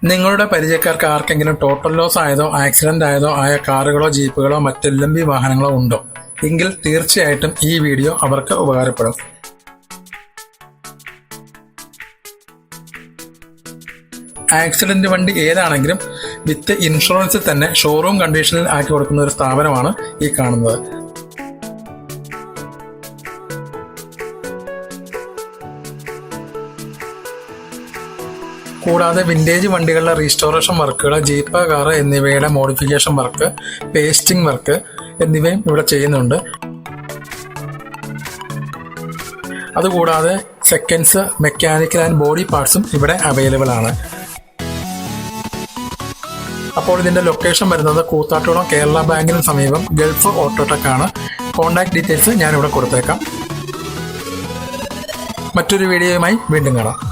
നിങ്ങളുടെ പരിചയക്കാർക്ക് ആർക്കെങ്കിലും total loss ആയതോ accident ആയതോ ആയ കാറുകളോ ജീപ്പുകളോ മറ്റ് LMV വാഹനങ്ങളോ ഉണ്ടോ എങ്കിൽ തീർച്ചയായിട്ടും ഈ വീഡിയോ അവർക്ക് ഉപകാരപ്പെടും. ആക്സിഡന്റ് വണ്ടി ഏതാണെങ്കിലും വിത്ത് ഇൻഷുറൻസിൽ തന്നെ ഷോറൂം കണ്ടീഷനിൽ ആക്കി കൊടുക്കുന്ന ഒരു സ്ഥാപനമാണ് ഈ കാണുന്നത്. കൂടാതെ വിന്റേജ് വണ്ടികളുടെ റീസ്റ്റോറേഷൻ വർക്കുകൾ, ജീപ്പ്, കാറ് എന്നിവയുടെ മോഡിഫിക്കേഷൻ വർക്ക്, പേസ്റ്റിംഗ് വർക്ക് എന്നിവയും ഇവിടെ ചെയ്യുന്നുണ്ട്. അതുകൂടാതെ സെക്കൻഡ്സ്, മെക്കാനിക്കൽ ആൻഡ് ബോഡി പാർട്സും ഇവിടെ അവൈലബിൾ ആണ്. അപ്പോൾ ഇതിന്റെ ലൊക്കേഷൻ വരുന്നത് കൂത്താട്ടുകുളം കേരള ബാങ്കിന് സമീപം ഗൾഫ് ഓട്ടോടെക് ആണ്. കോൺടാക്ട് ഡീറ്റെയിൽസ് ഞാനിവിടെ കൊടുത്തേക്കാം. മറ്റൊരു വീഡിയോയുമായി വീണ്ടും കാണാം.